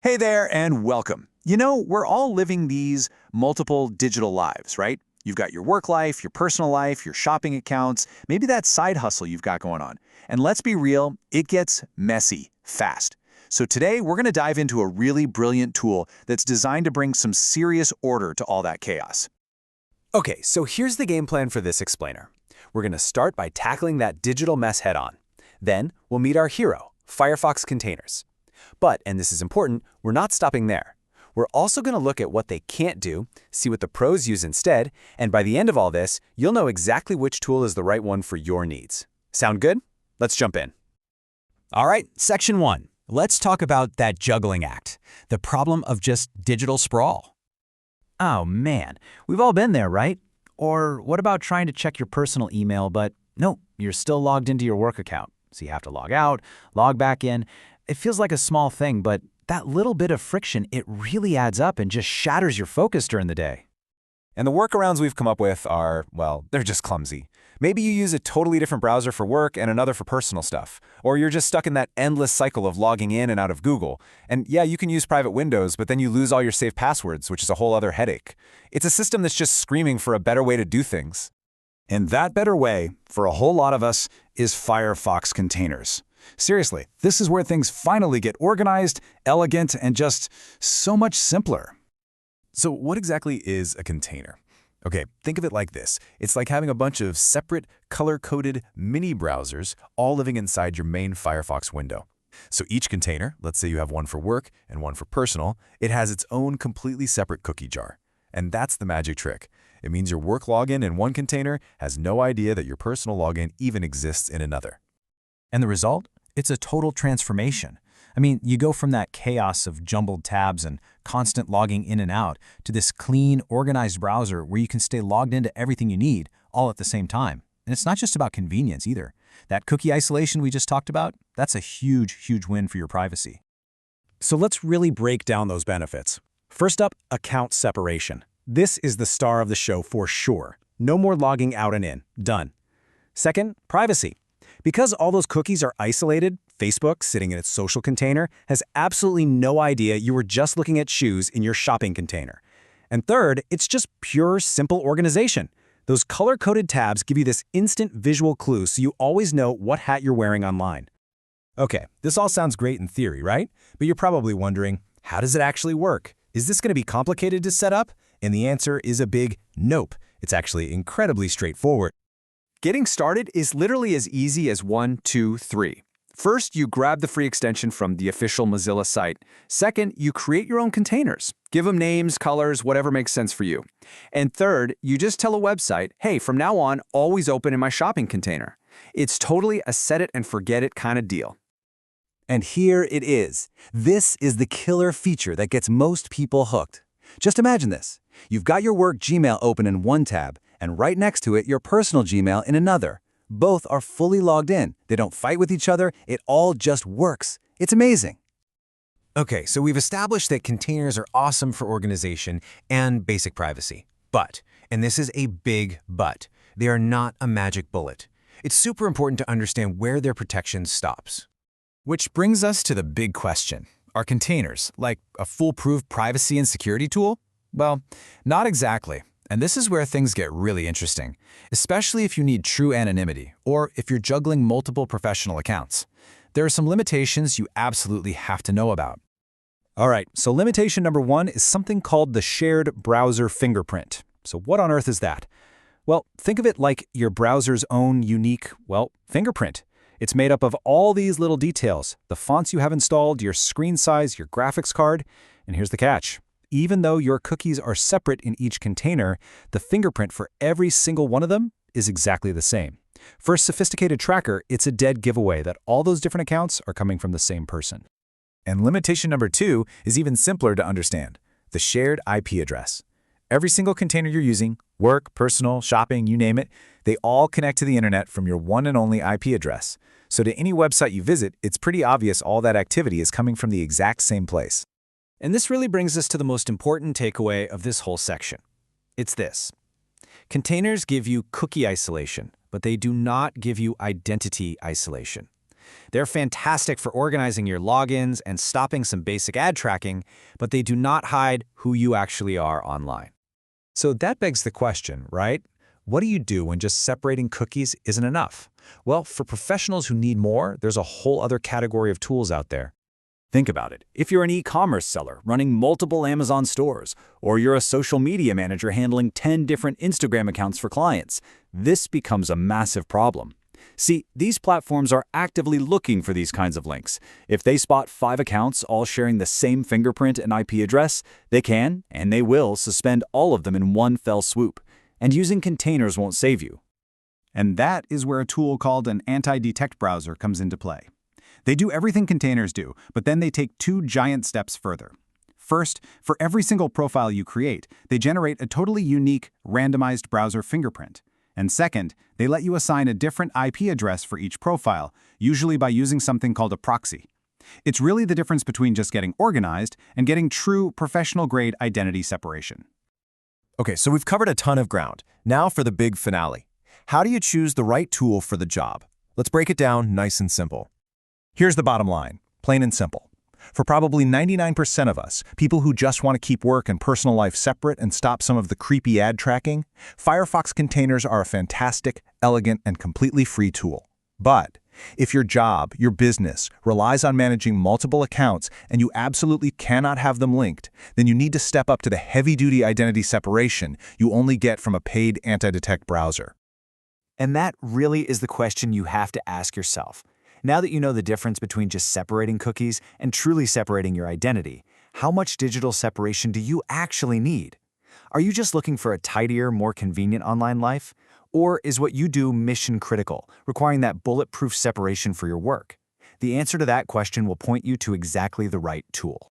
Hey there and welcome. We're all living these multiple digital lives, right? You've got your work life, your personal life, your shopping accounts, maybe that side hustle you've got going on. And let's be real, it gets messy fast. So today we're going to dive into a really brilliant tool that's designed to bring some serious order to all that chaos. Okay, so here's the game plan for this explainer. We're going to start by tackling that digital mess head-on. Then we'll meet our hero, Firefox containers. But, and this is important, we're not stopping there. We're also going to look at what they can't do, see what the pros use instead, and by the end of all this, you'll know exactly which tool is the right one for your needs. Sound good? Let's jump in. All right, section 1. Let's talk about that juggling act, the problem of just digital sprawl. Oh man, we've all been there, right? Or what about trying to check your personal email, but no, you're still logged into your work account. So you have to log out, log back in. It feels like a small thing, but that little bit of friction, it really adds up and just shatters your focus during the day. And the workarounds we've come up with are, well, they're just clumsy. Maybe you use a totally different browser for work and another for personal stuff. Or you're just stuck in that endless cycle of logging in and out of Google. And yeah, you can use private windows, but then you lose all your saved passwords, which is a whole other headache. It's a system that's just screaming for a better way to do things. And that better way, for a whole lot of us, is Firefox containers. Seriously, this is where things finally get organized, elegant, and just so much simpler. So what exactly is a container? Okay, think of it like this. It's like having a bunch of separate, color-coded mini browsers all living inside your main Firefox window. So each container, let's say you have one for work and one for personal, it has its own completely separate cookie jar. And that's the magic trick. It means your work login in one container has no idea that your personal login even exists in another. And the result? It's a total transformation. I mean, you go from that chaos of jumbled tabs and constant logging in and out to this clean, organized browser where you can stay logged into everything you need all at the same time. And it's not just about convenience either. That cookie isolation we just talked about, that's a huge, huge win for your privacy. So let's really break down those benefits. First up, account separation. This is the star of the show for sure. No more logging out and in. Done. Second, privacy. Because all those cookies are isolated, Facebook, sitting in its social container, has absolutely no idea you were just looking at shoes in your shopping container. And third, it's just pure, simple organization. Those color-coded tabs give you this instant visual clue so you always know what hat you're wearing online. Okay, this all sounds great in theory, right? But you're probably wondering, how does it actually work? Is this going to be complicated to set up? And the answer is a big nope. It's actually incredibly straightforward. Getting started is literally as easy as 1, 2, 3. First, you grab the free extension from the official Mozilla site. Second, you create your own containers. Give them names, colors, whatever makes sense for you. And third, you just tell a website, hey, from now on, always open in my shopping container. It's totally a set it and forget it kind of deal. And here it is. This is the killer feature that gets most people hooked. Just imagine this. You've got your work Gmail open in one tab, and right next to it, your personal Gmail in another. Both are fully logged in. They don't fight with each other. It all just works. It's amazing. Okay, so we've established that containers are awesome for organization and basic privacy. But, and this is a big but, they are not a magic bullet. It's super important to understand where their protection stops. Which brings us to the big question. Are containers like a foolproof privacy and security tool? Well, not exactly. And this is where things get really interesting, especially if you need true anonymity or if you're juggling multiple professional accounts. There are some limitations you absolutely have to know about. All right, so limitation number 1 is something called the shared browser fingerprint. So what on earth is that? Well, think of it like your browser's own unique, fingerprint. It's made up of all these little details, the fonts you have installed, your screen size, your graphics card, and here's the catch. Even though your cookies are separate in each container, the fingerprint for every single one of them is exactly the same. For a sophisticated tracker, it's a dead giveaway that all those different accounts are coming from the same person. And limitation number 2 is even simpler to understand, the shared IP address. Every single container you're using, work, personal, shopping, you name it, they all connect to the internet from your one and only IP address. So to any website you visit, it's pretty obvious all that activity is coming from the exact same place. And this really brings us to the most important takeaway of this whole section. It's this. Containers give you cookie isolation, but they do not give you identity isolation. They're fantastic for organizing your logins and stopping some basic ad tracking, but they do not hide who you actually are online. So that begs the question, right? What do you do when just separating cookies isn't enough? Well, for professionals who need more, there's a whole other category of tools out there. Think about it. If you're an e-commerce seller running multiple Amazon stores, or you're a social media manager handling 10 different Instagram accounts for clients, this becomes a massive problem. See, these platforms are actively looking for these kinds of links. If they spot 5 accounts all sharing the same fingerprint and IP address, they can, and they will, suspend all of them in one fell swoop. And using containers won't save you. And that is where a tool called an anti-detect browser comes into play. They do everything containers do, but then they take 2 giant steps further. First, for every single profile you create, they generate a totally unique, randomized browser fingerprint. And second, they let you assign a different IP address for each profile, usually by using something called a proxy. It's really the difference between just getting organized and getting true professional-grade identity separation. Okay, so we've covered a ton of ground. Now for the big finale. How do you choose the right tool for the job? Let's break it down nice and simple. Here's the bottom line, plain and simple. For probably 99% of us, people who just want to keep work and personal life separate and stop some of the creepy ad tracking, Firefox containers are a fantastic, elegant, and completely free tool. But if your job, your business, relies on managing multiple accounts and you absolutely cannot have them linked, then you need to step up to the heavy-duty identity separation you only get from a paid anti-detect browser. And that really is the question you have to ask yourself. Now that you know the difference between just separating cookies and truly separating your identity, how much digital separation do you actually need? Are you just looking for a tidier, more convenient online life? Or is what you do mission critical, requiring that bulletproof separation for your work? The answer to that question will point you to exactly the right tool.